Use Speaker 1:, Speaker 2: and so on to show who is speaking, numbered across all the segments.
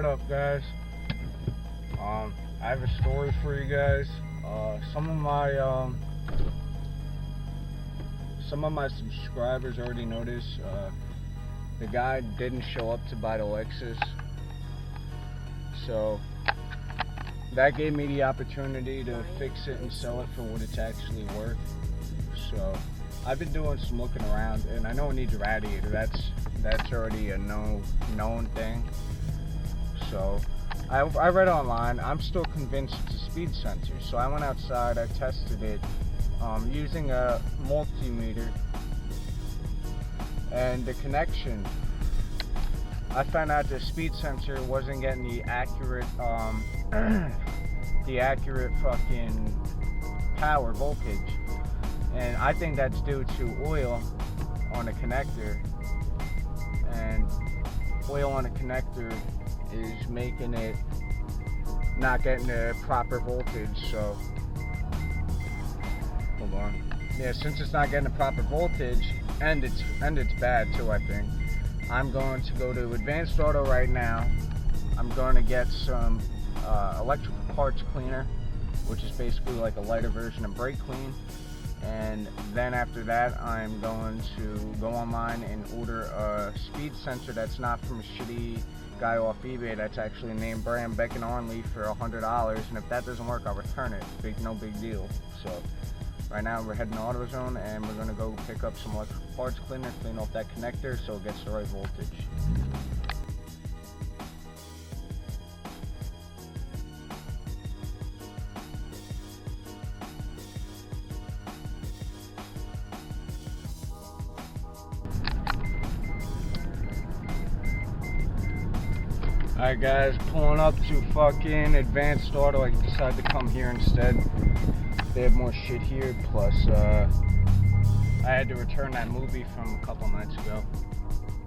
Speaker 1: What up, guys? I have a story for you guys. Some of my subscribers already noticed the guy didn't show up to buy the Lexus, so that gave me the opportunity to fix it and sell it for what it's actually worth. So I've been doing some looking around, and I know it needs a radiator. That's already a known thing. So I read online. I'm still convinced it's a speed sensor. So I went outside, I tested it using a multimeter, and the connection, I found out the speed sensor wasn't getting the accurate fucking power voltage, and I think that's due to oil on the connector, and oil on the connector is making it not getting the proper voltage. So hold on. Yeah, since it's not getting the proper voltage, and it's bad too, I think I'm going to go to Advanced Auto right now. I'm going to get some electrical parts cleaner, which is basically like a lighter version of brake clean. And then after that, I'm going to go online and order a speed sensor that's not from a shitty guy off eBay, that's actually named brand Beck & Arnley for $100. And if that doesn't work, I'll return it. No big deal. So right now we're heading to AutoZone, and we're going to go pick up some electrical parts cleaner, clean off that connector so it gets the right voltage. Alright guys, pulling up to fucking Advanced Auto. I decided to come here instead. They have more shit here, plus I had to return that movie from a couple nights ago.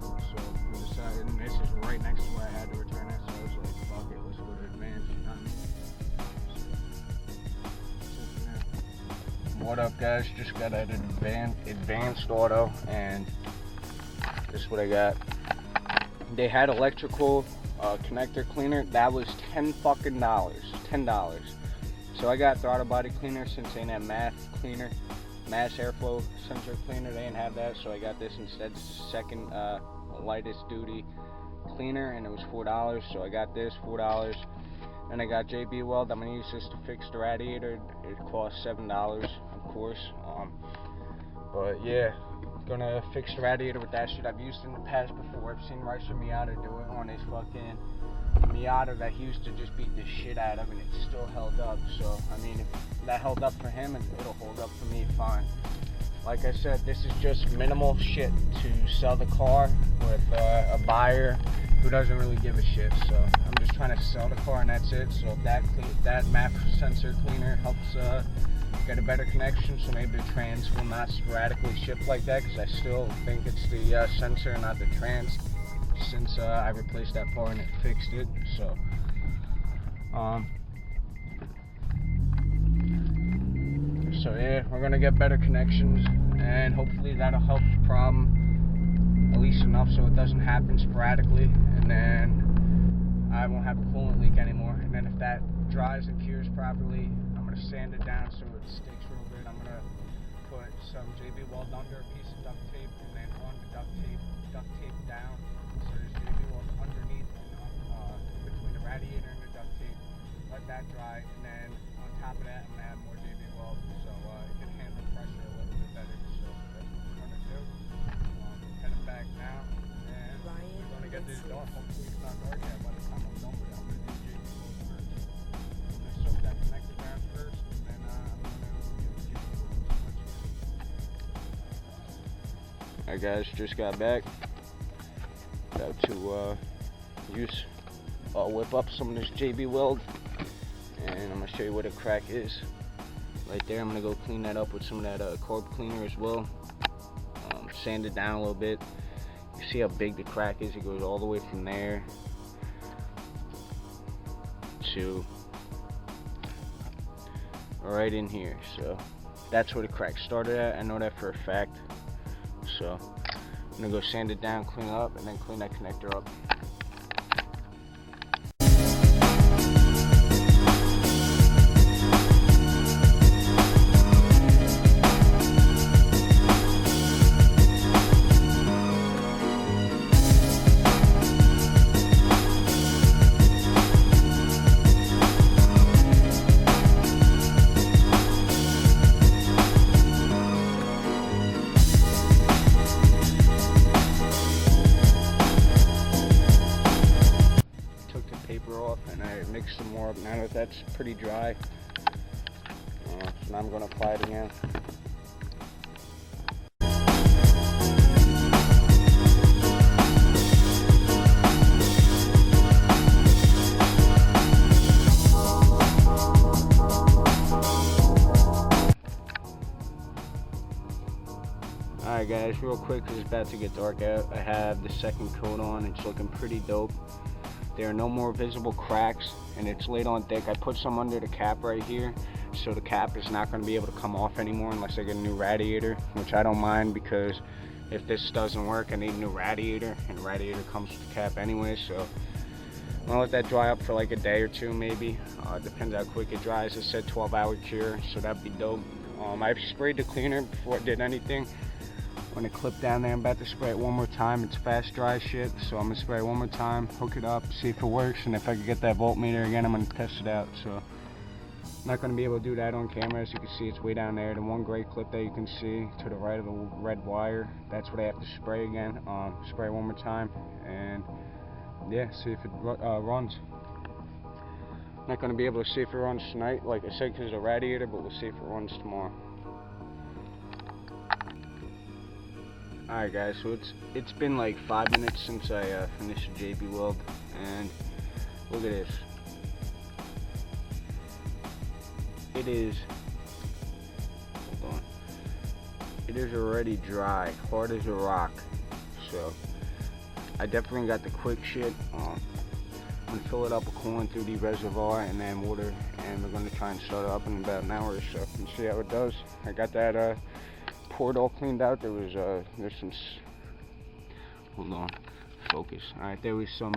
Speaker 1: So I decided, and this is right next to where I had to return it, so I was like, fuck it, let's go to Advanced, you know what I mean? What up guys, just got at Advanced Auto, and this is what I got. They had electrical connector cleaner that was $10. So I got throttle body cleaner, since they didn't have mass airflow sensor cleaner, they didn't have that, so I got this instead. Second lightest duty cleaner, and it was $4, so I got this $4. And I got JB Weld. I'm gonna use this to fix the radiator. It costs $7, of course. But yeah, gonna fix the radiator with that shit. I've used it in the past before. I've seen Ricer Miata do it on his fucking Miata that he used to just beat the shit out of, and it still held up. So I mean, if that held up for him, it'll hold up for me fine. Like I said, this is just minimal shit to sell the car with a buyer who doesn't really give a shit. So I'm just trying to sell the car, and that's it. So if that MAP sensor cleaner helps get a better connection, so maybe the trans will not sporadically ship like that, because I still think it's the sensor, not the trans, since I replaced that part and it fixed it. So so yeah, we're gonna get better connections, and hopefully that'll help the problem at least enough so it doesn't happen sporadically, and then I won't have a coolant leak anymore. And then if that dries and cures properly, I'm gonna sand it down so it sticks real good. I'm gonna put some JB Weld under a piece of duct tape, and then on the duct tape down. So there's JB Weld underneath and between the radiator and the duct tape. Let that dry, and then on top of that, I'm gonna add more JB Weld so it can handle pressure a little bit better. So that's what we're gonna do. Heading back now, and we're gonna get this done. Hopefully it's not dark yet by the time I'm done with it. I'm gonna do JB Weld first. I'm gonna soak that connector down first, and then I'm gonna do the JB Weld. Alright guys, just got back. About to whip up some of this JB Weld, and I'm gonna show you where the crack is. Right there, I'm gonna go clean that up with some of that carb cleaner as well. Sand it down a little bit. You see how big the crack is? It goes all the way from there to right in here. So that's where the crack started at. I know that for a fact. So I'm gonna go sand it down, clean it up, and then clean that connector up. mix some more up now that that's pretty dry. So now I'm going to apply it again. Alright guys, real quick, because it's about to get dark out. I have the second coat on. It's looking pretty dope. There are no more visible cracks, and it's laid on thick. I put some under the cap right here, so the cap is not going to be able to come off anymore unless I get a new radiator, which I don't mind, because if this doesn't work, I need a new radiator, and the radiator comes with the cap anyway. So I'm going to let that dry up for like a day or two maybe. Depends how quick it dries. It said 12-hour cure, so that'd be dope. I've sprayed the cleaner before I did anything. When it clipped down there, I'm about to spray it one more time. It's fast dry shit, so I'm gonna spray it one more time, hook it up, see if it works, and if I can get that voltmeter again, I'm gonna test it out. So I'm not gonna be able to do that on camera. As you can see, it's way down there. The one gray clip that you can see to the right of the red wire, that's what I have to spray again. Spray it one more time, and yeah, see if it runs. I'm not gonna be able to see if it runs tonight, like I said, because of the radiator, but we'll see if it runs tomorrow. Alright guys, so it's been like 5 minutes since I finished the JB weld, and look at this. It is, hold on, it is already dry, hard as a rock. So I definitely got the quick shit. I'm gonna fill it up with coolant through the reservoir and then water, and we're gonna try and start it up in about an hour or so and see how it does. I got that port all cleaned out. There was there's some, hold on, focus. All right, there was some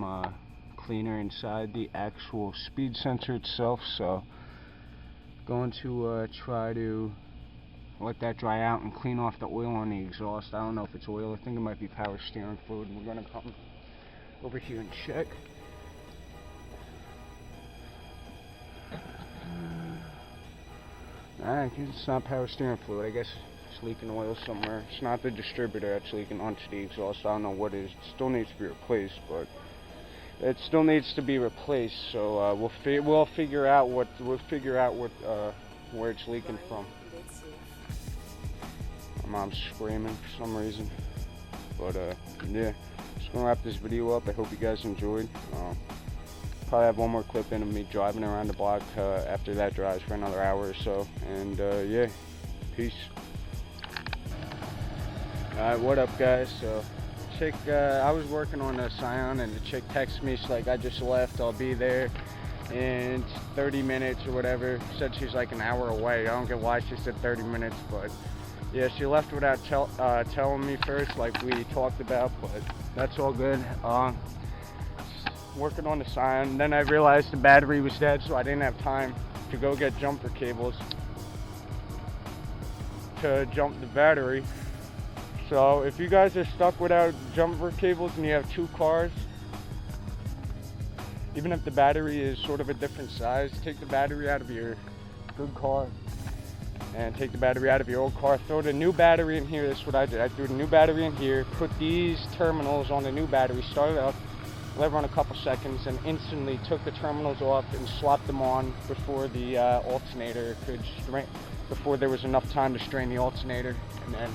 Speaker 1: cleaner inside the actual speed sensor itself, so going to try to let that dry out and clean off the oil on the exhaust. I don't know if it's oil, I think it might be power steering fluid. We're gonna come over here and check. Alright, it's not power steering fluid. I guess it's leaking oil somewhere. It's not the distributor that's leaking onto the exhaust. I don't know what it is. It still needs to be replaced, but it still needs to be replaced. So we'll figure out what where it's leaking from. My mom's screaming for some reason, but yeah, just gonna wrap this video up. I hope you guys enjoyed. Probably have one more clip in of me driving around the block after that dries for another hour or so, and yeah, peace. Alright, what up guys? So chick, I was working on a Scion, and the chick texted me, she's like, I just left, I'll be there in 30 minutes or whatever. Said she's like an hour away. I don't get why she said 30 minutes, but yeah, she left without telling me first, like we talked about, but that's all good. Working on the Scion, then I realized the battery was dead, so I didn't have time to go get jumper cables to jump the battery. So if you guys are stuck without jumper cables and you have two cars, even if the battery is sort of a different size, take the battery out of your good car and take the battery out of your old car, throw the new battery in here. That's what I did. I threw the new battery in here, put these terminals on the new battery, started up, let it run a couple seconds, and instantly took the terminals off and swapped them on before the alternator could strain, before there was enough time to strain the alternator. And then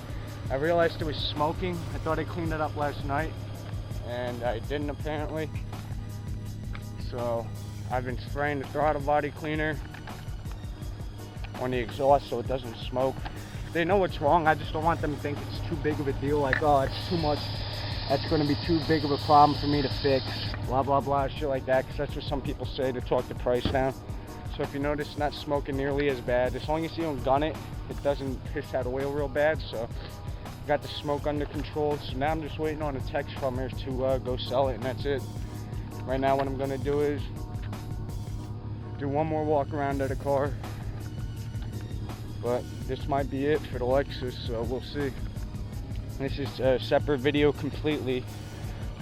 Speaker 1: I realized it was smoking. I thought I cleaned it up last night, and I didn't apparently. So I've been spraying the throttle body cleaner on the exhaust so it doesn't smoke. They know what's wrong. I just don't want them to think it's too big of a deal, like, oh, it's too much, that's going to be too big of a problem for me to fix, blah blah blah, shit like that, because that's what some people say to talk the price down. So if you notice, it's not smoking nearly as bad. As long as you don't gun it, it doesn't piss out oil real bad. So got the smoke under control. So now I'm just waiting on a text from her to go sell it, and that's it. Right now what I'm going to do is do one more walk around of the car, but this might be it for the Lexus, so we'll see. This is a separate video completely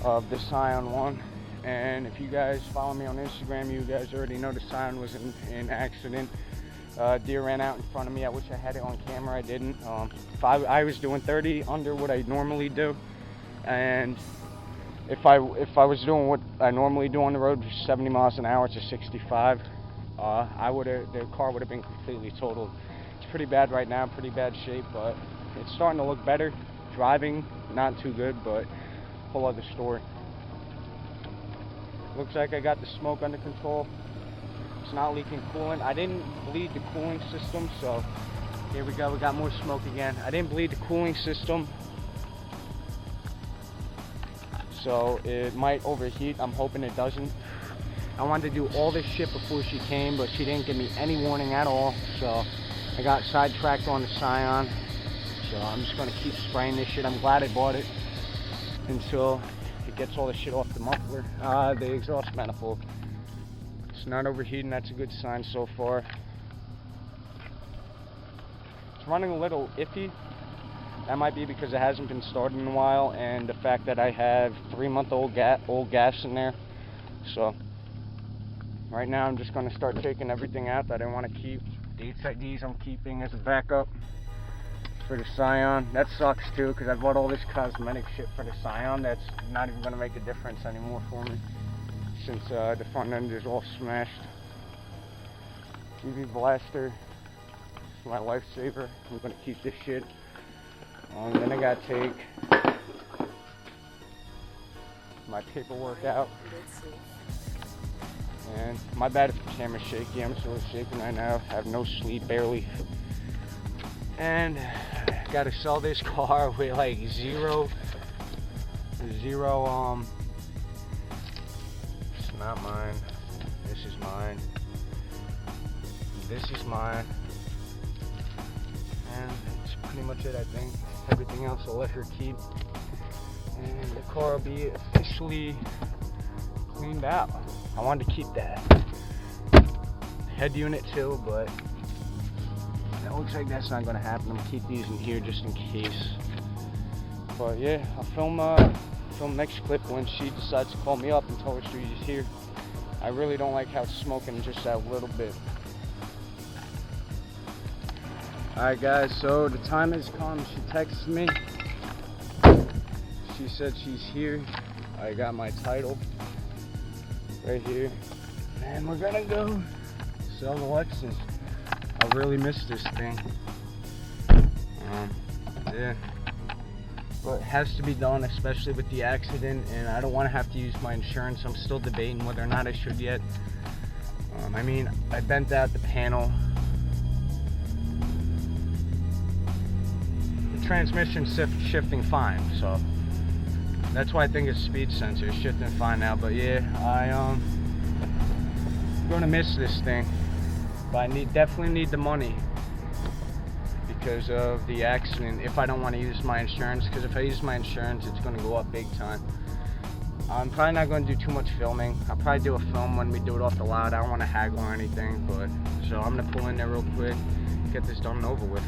Speaker 1: of the Scion one, and if you guys follow me on Instagram, you guys already know the Scion was in an accident. Deer ran out in front of me. I wish I had it on camera. I didn't. I was doing 30 under what I normally do, and if I was doing what I normally do on the road, 70 miles an hour to 65, the car would have been completely totaled. It's pretty bad right now, pretty bad shape, but it's starting to look better. Driving, not too good, but whole other story. Looks like I got the smoke under control. It's not leaking coolant. I didn't bleed the cooling system, so here we go. We got more smoke again. I didn't bleed the cooling system, so it might overheat. I'm hoping it doesn't. I wanted to do all this shit before she came, but she didn't give me any warning at all, so I got sidetracked on the Scion. So I'm just going to keep spraying this shit. I'm glad I bought it until it gets all the shit off the muffler, the exhaust manifold. It's not overheating, that's a good sign so far. It's running a little iffy. That might be because it hasn't been started in a while, and the fact that I have 3-month-old gas in there. So right now I'm just going to start taking everything out that I want to keep. The HIDs I'm keeping as a backup for the Scion. That sucks too, because I bought all this cosmetic shit for the Scion that's not even going to make a difference anymore for me, since the front end is all smashed. UV blaster, it's my lifesaver. I'm going to keep this shit. Then I got to take my paperwork out. And my bad if the camera's shaky. I'm sort of shaking right now. I have no sleep, barely. And gotta sell this car with like zero, it's not mine, this is mine, this is mine, and that's pretty much it. I think everything else I'll let her keep, and the car will be officially cleaned out. I wanted to keep that head unit too, but it looks like that's not going to happen. I'm going to keep these in here just in case. But yeah, I'll film next clip when she decides to call me up and tell her she's here. I really don't like how it's smoking just that little bit. Alright guys, so the time has come. She texted me. She said she's here. I got my title right here. And we're going to go sell the Lexus. I really miss this thing. Yeah, but it has to be done, especially with the accident, and I don't want to have to use my insurance. I'm still debating whether or not I should yet. I mean, I bent out the panel. The transmission's shifting fine, so that's why I think it's speed sensor. It's shifting fine now. But yeah, I'm gonna miss this thing. But I definitely need the money because of the accident if I don't want to use my insurance, because if I use my insurance it's going to go up big time. I'm probably not going to do too much filming. I'll probably do a film when we do it off the lot. I don't want to haggle or anything, but so I'm going to pull in there real quick, get this done and over with.